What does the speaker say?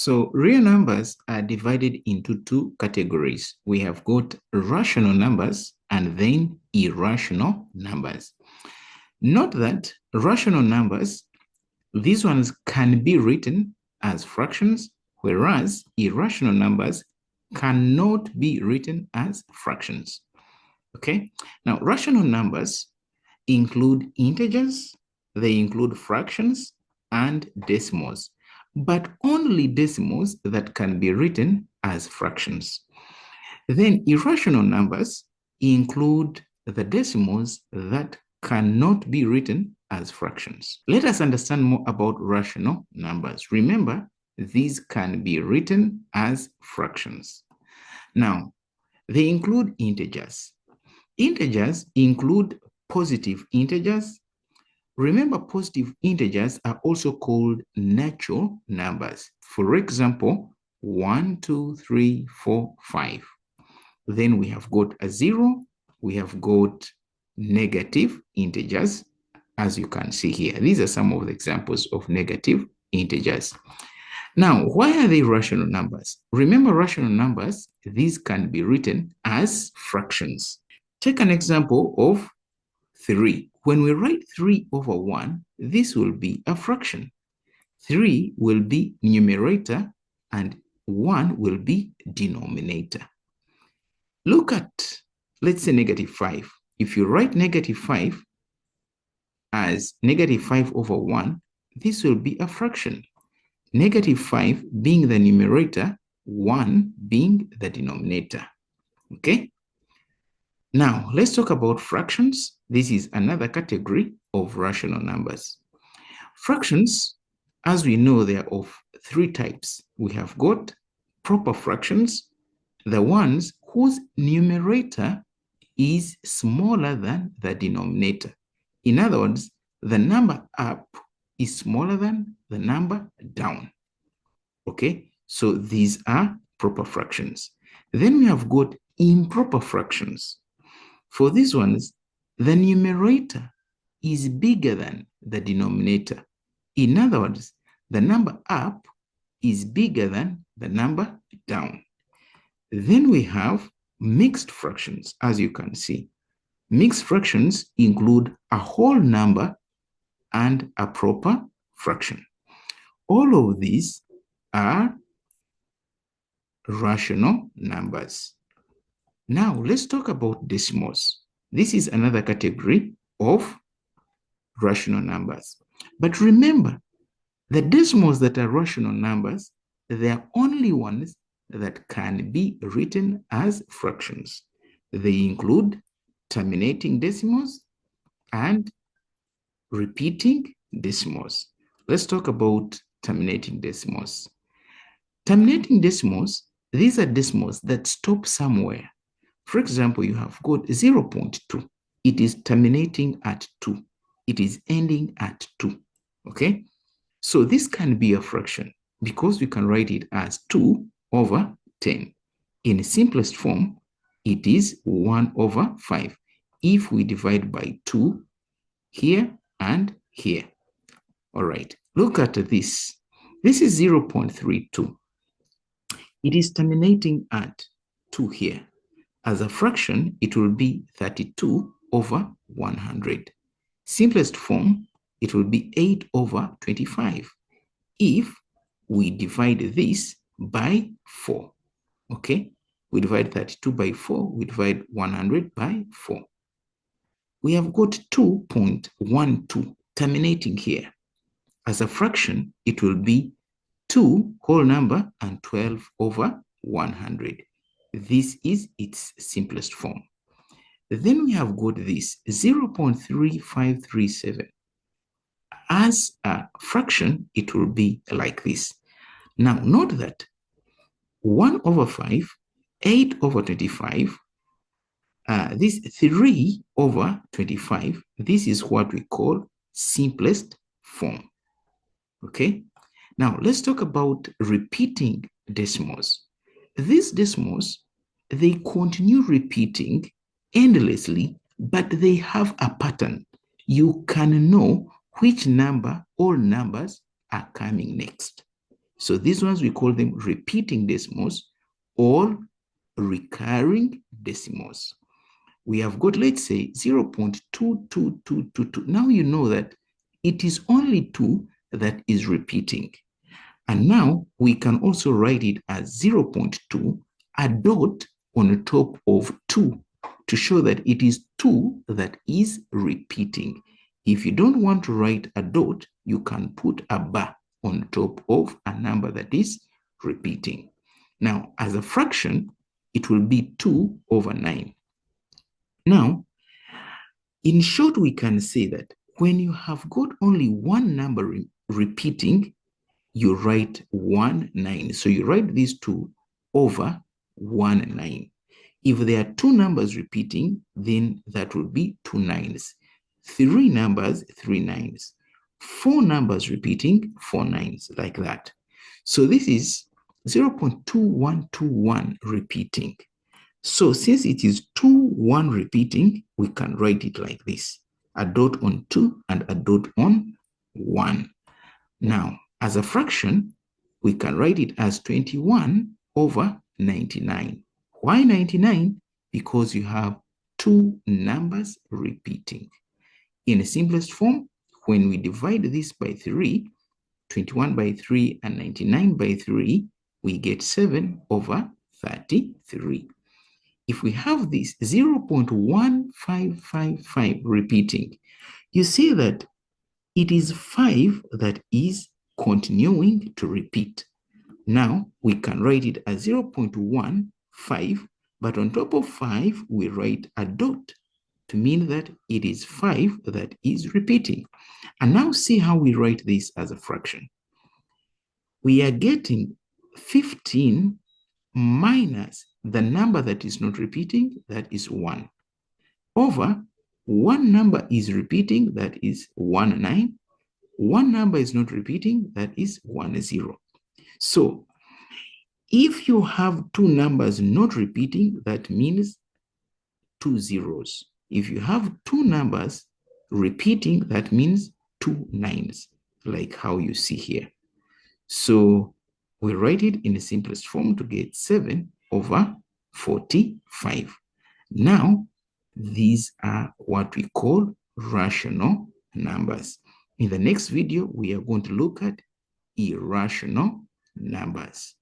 So real numbers are divided into two categories. We have got rational numbers and then irrational numbers. Note that rational numbers, these ones can be written as fractions, whereas irrational numbers cannot be written as fractions. Okay, now rational numbers include integers, they include fractions and decimals, but only decimals that can be written as fractions. Then irrational numbers include the decimals that cannot be written as fractions. Let us understand more about rational numbers. Remember, these can be written as fractions. Now, they include integers. Integers include positive integers. Remember, positive integers are also called natural numbers. For example, 1, 2, 3, 4, 5. Then we have got a 0. We have got negative integers, as you can see here. These are some of the examples of negative integers. Now, why are they rational numbers? Remember, rational numbers, these can be written as fractions. Take an example of 3. When we write 3 over 1, this will be a fraction. 3 will be numerator and 1 will be denominator. Look at, let's say, negative 5. If you write negative 5 as negative 5 over 1, this will be a fraction. Negative 5 being the numerator, 1 being the denominator. Okay? Now, let's talk about fractions. This is another category of rational numbers. Fractions, as we know, they are of three types. We have got proper fractions, the ones whose numerator is smaller than the denominator. In other words, the number up is smaller than the number down. Okay, so these are proper fractions. Then we have got improper fractions. For these ones, the numerator is bigger than the denominator. In other words, the number up is bigger than the number down. Then we have mixed fractions, as you can see. Mixed fractions include a whole number and a proper fraction. All of these are rational numbers. Now, let's talk about decimals. This is another category of rational numbers. But remember, the decimals that are rational numbers, they are only ones that can be written as fractions. They include terminating decimals and repeating decimals. Let's talk about terminating decimals. Terminating decimals, these are decimals that stop somewhere. For example, you have got 0.2. It is terminating at 2. It is ending at 2. Okay? So this can be a fraction because we can write it as 2 over 10. In simplest form, it is 1 over 5 if we divide by 2 here and here. All right, look at this. This is 0.32. It is terminating at 2 here. As a fraction, it will be 32 over 100. Simplest form, it will be 8 over 25 if we divide this by 4. Okay, we divide 32 by 4, we divide 100 by 4. We have got 2.12 terminating here. As a fraction, it will be 2 whole number and 12 over 100. This is its simplest form. Then we have got this 0.3537. As a fraction, it will be like this. Now, note that 1 over 5, 8 over 25, this 3 over 25, this is what we call simplest form. Okay? Now, let's talk about repeating decimals. These decimals, they continue repeating endlessly, but they have a pattern. You can know which number, all numbers are coming next. So these ones, we call them repeating decimals or recurring decimals. We have got, let's say, 0.22222. Now you know that it is only 2 that is repeating. And now we can also write it as 0.2, a dot on top of 2 to show that it is 2 that is repeating. If you don't want to write a dot, you can put a bar on top of a number that is repeating. Now, as a fraction, it will be 2 over 9. Now, in short, we can say that when you have got only one number repeating, you write 1, 9. So you write these 2 over 1, 9. If there are 2 numbers repeating, then that will be 2 9s. 3 numbers, 3 9s. 4 numbers repeating, 4 9s, like that. So this is 0.2121 repeating. So since it is 2, 1 repeating, we can write it like this. A dot on 2 and a dot on 1. Now, as a fraction, we can write it as 21 over 99. Why 99? Because you have 2 numbers repeating. In the simplest form, when we divide this by 3, 21 by 3 and 99 by 3, we get 7 over 33. If we have this 0.1555 repeating, you see that it is 5 that is continuing to repeat. Now we can write it as 0.15, but on top of 5, we write a dot to mean that it is 5 that is repeating. And now see how we write this as a fraction. We are getting 15 minus the number that is not repeating, that is 1, over one number is repeating, that is 1, 9. One number is not repeating, that is 1, 0. So if you have 2 numbers not repeating, that means 2 zeros. If you have 2 numbers repeating, that means 2 9s, like how you see here. So we write it in the simplest form to get 7 over 45. Now, these are what we call rational numbers. In the next video, we are going to look at irrational numbers.